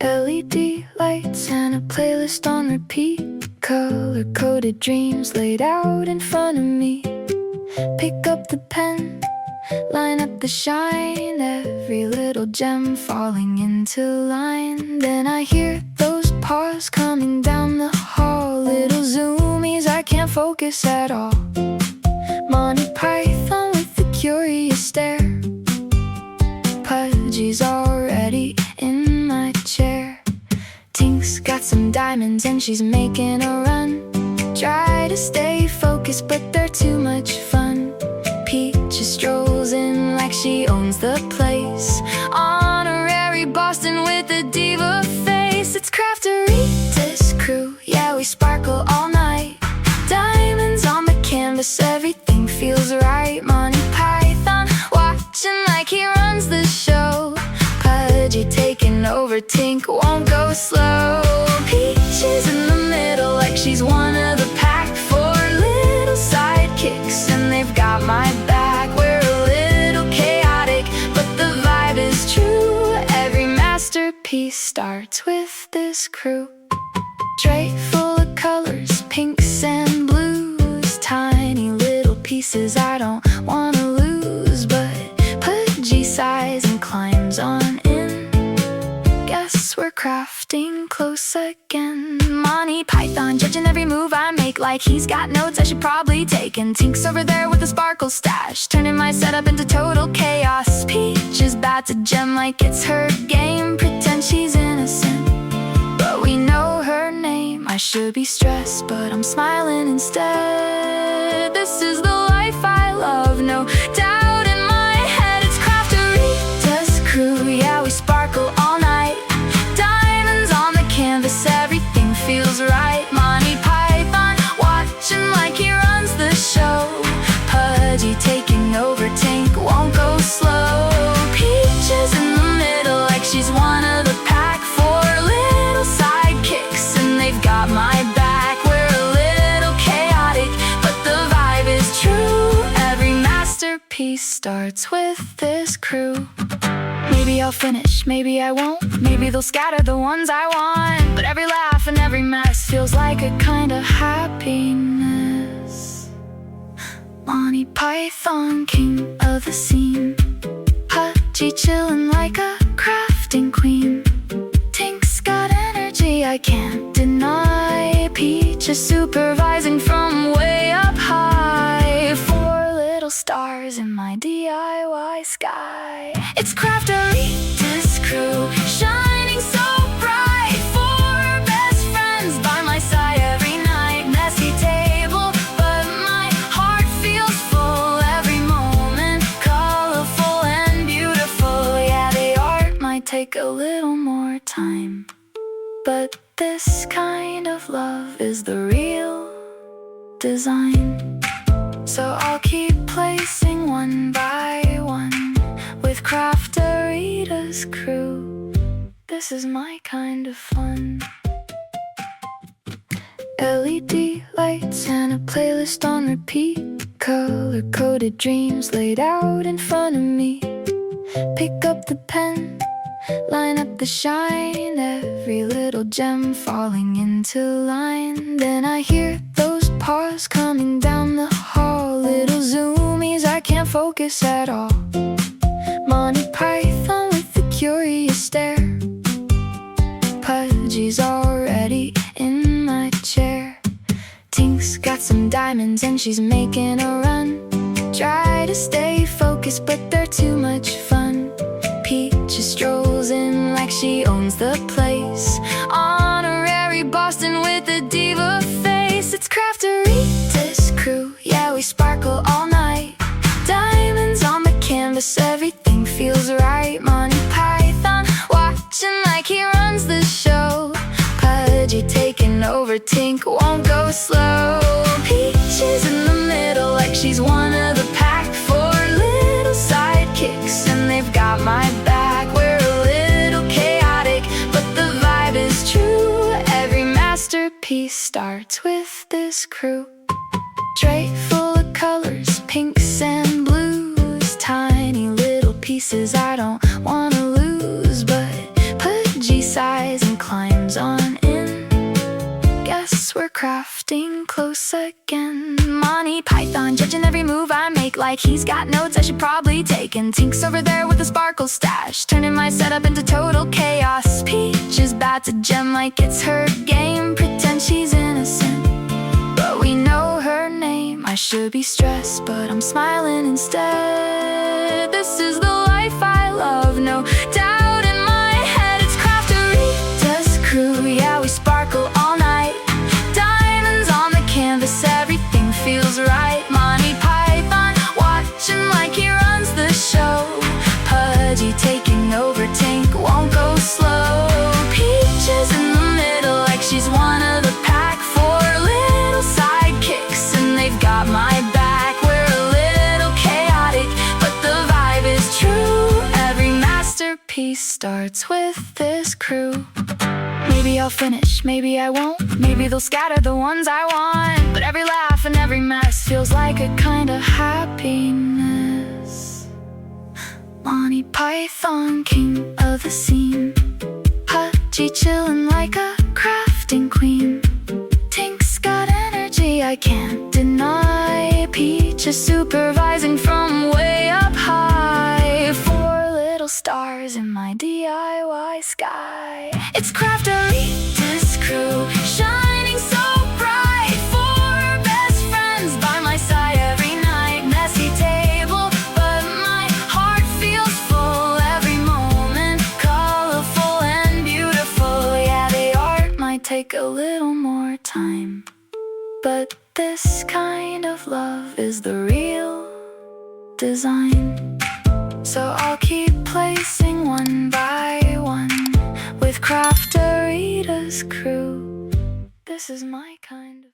LED lights and a playlist on repeat. Color-coded dreams laid out in front of me. Pick up the pen, line up the shine, every little gem falling into line. Then I hear those paws coming down the hall, little zoomies, I can't focus at all. Monty Python with a curious stare, Pudgy's already in my chair. Tink's got some diamonds and she's making a run. Try to stay focused but they're too much fun. Peach strolls in like she owns the place. Honorary Boston with a diva face. It's Crafterita's crew, yeah, we sparkle all night. Diamonds on the canvas, everything feels right. Monty Python watching like he runs the show. Pudgy taking over, Tink won't go slow. Peach is in the middle like she's one of the pack. Four little sidekicks and they've got my back. We're a little chaotic, but the vibe is true. Every masterpiece starts with this crew. Tray full of colors, pinks and blues. Tiny little pieces I don't wanna lose, but Pudgy sighs and climbs on in. Guess we're crafting close again. Monty Python judging every move I make like he's got notes I should probably take. And Tink's over there with a sparkle stash, turning my setup into total chaos. Peach is about to gem like it's her game. Pretend she's innocent, but we know her name. I should be stressed, but I'm smiling instead. This is the life I love, no doubt in my head. It's Crafterita's crew, yeah, we sparkle all night. Diamonds on the canvas, everything feels right. Monty Python watching like he runs the show. Pudgy taking over, Tink won't go slow. Peach is in the middle like she's one of the pack. Four little sidekicks and they've got my back. We're a little chaotic, but the vibe is true. Every masterpiece starts with this crew. Maybe I'll finish, maybe I won't. Maybe they'll scatter the ones I want. But every laugh and every mess feels like a kind of happiness. Monty Python, king of the scene. Pudgy chillin' like a crafting queen. Tink's got energy I can't deny. Peach is supervising from way up high. Four little stars in my DIY sky. It's Crafterita's crew, shining so bright. Four best friends by my side every night. Messy table, but my heart feels full. Every moment, colorful and beautiful. Yeah, the art might take a little more time, but this kind of love is the real design. So I'll keep placing one by one with Crafterita's crew. This is my kind of fun. LED lights and a playlist on repeat. Color-coded dreams laid out in front of me. Pick up the pen, line up the shine, every little gem falling into line. Then I hear those paws coming down the hall, little zoomies, I can't focus at all. Monty Python with a curious stare, Pudgy's already in my chair. Tink's got some diamonds and she's making a run. Try to stay focused but they're too much fun. Peach strolls in like she owns the place. Honorary Boston with a diva face. It's Crafterita's crew, yeah, we sparkle all night. Diamonds on the canvas, everything feels right. Monty Python watching like he runs the show. Pudgy taking over, Tink won't go slow. Peach is in the middle like she's one of the pack. Four little sidekicks and they've got my back. We're a little chaotic, but the vibe is true. Every masterpiece starts with this crew. Tray full of colors, pinks and blues. Tiny little pieces I don't wanna lose, but pudgy size and climbs on in. Guess we're crafting close again. Monty Python judging every move I make, like he's got notes I should probably take. And Tink's over there with a sparkle stash, turning my setup into total chaos. Peach is about to gem like it's her game, pretend she's innocent, but we know her name. I should be stressed, but I'm smiling instead. This is the life I love, no doubt in my head. It's Crafterita's crew, yeah, we sparkle all night. Diamonds on the canvas, everything feels right. Monty Python watching like he runs the show. Pudgy taking over, Tink won't go slow. Peach is in the middle like she's one of the pack. Four little sidekicks and they've got my back. We're a little chaotic, but the vibe is true. Every masterpiece starts with this crew. Maybe I'll finish, maybe I won't. Maybe they'll scatter the ones I want. But every laugh and every mess feels like a kind of happiness. Monty Python, king of the scene. Pudgy chillin' like a crafting queen. Tink's got energy I can't deny. Peach is supervising from way up high. Four little stars in my DIY sky. It's Crafterita's crew, shining so bright. Four best friends by my side every night. Messy table, but my heart feels full. Every moment colorful and beautiful. Yeah, the art might take a little more time, but this kind of love is the real design. So I'll keep placing one by one with Crafterita's crew. This is my kind of